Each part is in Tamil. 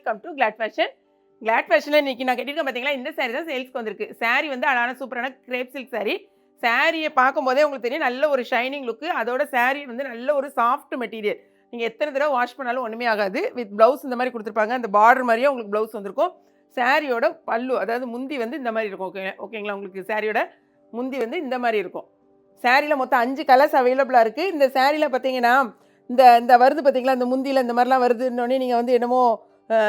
Welcome to Glad Fashion. Glad ஃபேஷனில் இன்றைக்கி நான் கட்டியிருக்கேன் பார்த்தீங்களா, இந்த சாரீ தான் சேல்ஸ்க்கு வந்திருக்கு. சாரீ வந்து அழகான சூப்பரான கிரேப் சில்க் சாரீ. சாரியை பார்க்கும்போதே உங்களுக்கு தெரியும் நல்ல ஒரு ஷைனிங் லுக்கு. அதோட சாரீ வந்து நல்ல ஒரு சாஃப்ட் மெட்டீரியல். நீங்கள் எத்தனை தடவை வாஷ் பண்ணாலும் ஒன்றுமே ஆகாது. வித் ப்ளவுஸ் இந்த மாதிரி கொடுத்துருப்பாங்க. அந்த பார்டர் மாதிரியே உங்களுக்கு ப்ளவுஸ் வந்திருக்கும். சாரியோட பல்லு அதாவது முந்தி வந்து இந்த மாதிரி இருக்கும். ஓகேங்களா, உங்களுக்கு சாரியோட முந்தி வந்து இந்த மாதிரி இருக்கும். சாரியில் மொத்தம் 5 கலர்ஸ் அவைலபிளாக இருக்குது. இந்த சாரியில் பார்த்தீங்கன்னா இந்த இந்த வருது பார்த்தீங்களா, இந்த முந்தியில் இந்த மாதிரிலாம் வருதுன்னொடனே நீங்கள் வந்து என்னமோ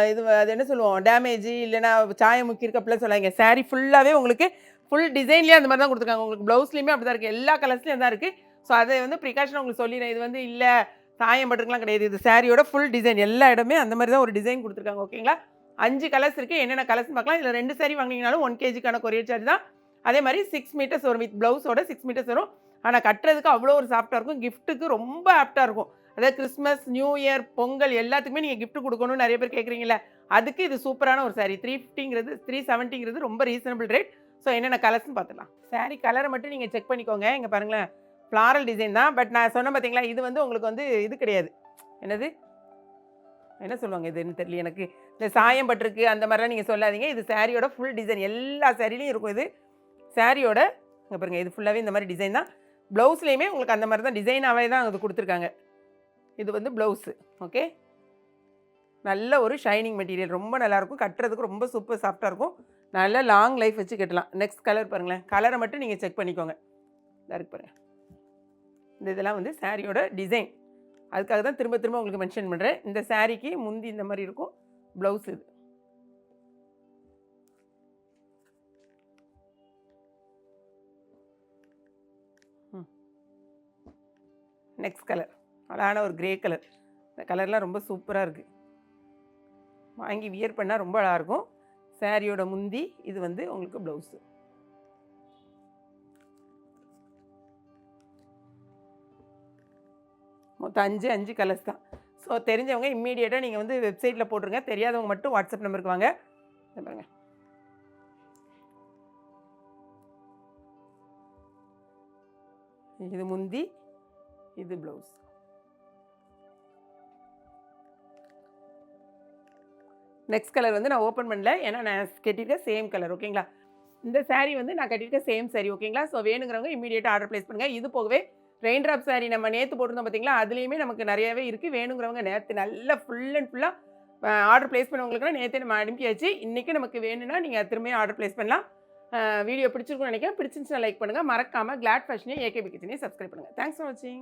இது அது என்ன சொல்லுவோம், டேமேஜ் இல்லைனா சாயம் முக்கியிருக்க அப்படிலாம் சொல்லாங்க. சாரீ ஃபுல்லாகவே உங்களுக்கு ஃபுல் டிசைன்லேயே அந்த மாதிரி தான் கொடுத்துருக்காங்க. உங்களுக்கு ப்ளவுஸ்லேயுமே அப்படி தான் இருக்குது. எல்லா கலர்ஸ்லேயும் தான் இருக்குது. ஸோ அதை வந்து ப்ரிகாஷன் உங்களுக்கு சொல்லிடுறேன். இது வந்து இல்லை சாயம் பட்டுருக்கலாம் கிடையாது. இது சாரியோட ஃபுல் டிசைன் எல்லா இடமே அந்த மாதிரி தான் ஒரு டிசைன் கொடுத்துருக்காங்க. ஓகேங்களா, 5 கலர்ஸ் இருக்குது. என்னென்ன கலர்ஸ்னு பார்க்கலாம். இதில் 2 சாரீ வாங்கினீங்கனாலும் 1 kgக்கான கொரியர் சார்ஜ் தான். அதே மாதிரி 6 மீட்டர்ஸ் வரும். வித் ப்ளவுஸோட 6 மீட்டர்ஸ் வரும். ஆனால் கட்டுறதுக்கு அவ்வளோ ஒரு சாஃப்டாக இருக்கும். கிஃப்ட்டுக்கு ரொம்ப ஆப்டாக இருக்கும். அதாவது கிறிஸ்மஸ், நியூ இயர், பொங்கல் எல்லாத்துக்குமே நீங்கள் கிஃப்ட் கொடுக்கணும்னு நிறைய பேர் கேட்குறீங்களா, அதுக்கு இது சூப்பரான ஒரு சாரீ. 350ங்கிறது 370ங்கிறது ரொம்ப ரீசனபிள் ரேட். ஸோ என்னென்ன கலர்ஸ்னு பார்த்துக்கலாம். சாரீ கலரை மட்டும் நீங்கள் செக் பண்ணிக்கோங்க. இங்கே பாருங்களேன், ஃப்ளாரல் டிசைன் தான். பட் நான் சொன்ன பார்த்தீங்களா, இது வந்து உங்களுக்கு வந்து இது கிடையாது. என்னது என்ன சொல்லுவாங்க இதுன்னு தெரியல எனக்கு. இந்த சாயம் பட்டிருக்கு அந்த மாதிரிலாம் நீங்கள் சொல்லாதீங்க. இது சாரியோட ஃபுல் டிசைன். எல்லா சாரிலையும் இருக்கும். இது சாரியோட இங்கே பாருங்கள், இது ஃபுல்லாகவே இந்த மாதிரி டிசைன் தான். ப்ளவுஸ்லேயுமே உங்களுக்கு அந்த மாதிரி தான் டிசைனாகவே தான் இது கொடுத்துருக்காங்க. இது வந்து ப்ளவுஸு. ஓகே, நல்ல ஒரு ஷைனிங் மெட்டீரியல். ரொம்ப நல்லாயிருக்கும். கட்டுறதுக்கு ரொம்ப சூப்பர் சாஃப்டாக இருக்கும். நல்ல லாங் லைஃப் வச்சு கட்டலாம். நெக்ஸ்ட் கலர் பாருங்களேன். கலரை மட்டும் நீங்கள் செக் பண்ணிக்கோங்க. இதாக இருக்கு பாருங்கள். இந்த இதெல்லாம் வந்து சாரியோட டிசைன். அதுக்காக தான் திரும்ப திரும்ப உங்களுக்கு மென்ஷன் பண்ணுறேன். இந்த சாரீக்கு முந்தி இந்த மாதிரி இருக்கும். ப்ளவுஸ் இது. நெக்ஸ்ட் கலர் அழகான ஒரு கிரே கலர். இந்த கலர்லாம் ரொம்ப சூப்பராக இருக்குது. வாங்கி வியர் பண்ணால் ரொம்ப அழகாயிருக்கும். சாரியோட முந்தி இது வந்து உங்களுக்கு ப்ளவுஸு. மொத்தம் 5 கலர்ஸ் தான். ஸோ தெரிஞ்சவங்க இம்மீடியட்டாக நீங்கள் வந்து வெப்சைட்டில் போட்டுருங்க. தெரியாதவங்க மட்டும் வாட்ஸ்அப் நம்பருக்கு வாங்க. பாருங்கள், இது முந்தி, இது ப்ளவுஸ். நெக்ஸ்ட் கலர் வந்து நான் ஓப்பன் பண்ணல, ஏன்னா நான் கட்டியிருக்கேன் சேம் கலர். ஓகேங்களா, இந்த சாரீ வந்து நான் கட்டியிருக்கேன் சேம் சாரீ. ஓகேங்களா, ஸோ வேணுங்கிறவங்க இமீடியட்டாக ஆர்டர் ப்ளேஸ் பண்ணுங்கள். இது போகவே ரெயின் ட்ராப் சாரீ நம்ம நேற்று போட்டிருந்தோம் பார்த்தீங்களா, அதுலேயுமே நமக்கு நிறையவே இருக்குது. வேணுங்கிறவங்க நேற்று நல்லா ஃபுல் அண்ட் ஃபுல்லாக ஆர்டர் ப்ளேஸ் பண்ணவங்களுக்குலாம் நேற்று நம்ம அனுப்பியாச்சு. இன்றைக்கி நமக்கு வேணும்னா நீங்கள் திரும்பியும் ஆர்டர் ப்ளேஸ் பண்ணலாம். வீடியோ பிடிச்சிருக்குன்னு நினைக்கிறேன். பிடிச்சிருந்துச்சுன்னா லைக் பண்ணுங்கள். மறக்காமல் கிளாட் ஃபேஷனையும் ஏகேபி கிச்சனையும் சப்ஸ்கிரைப் பண்ணுங்கள். தேங்க்ஸ் ஃபார் வாட்சிங்.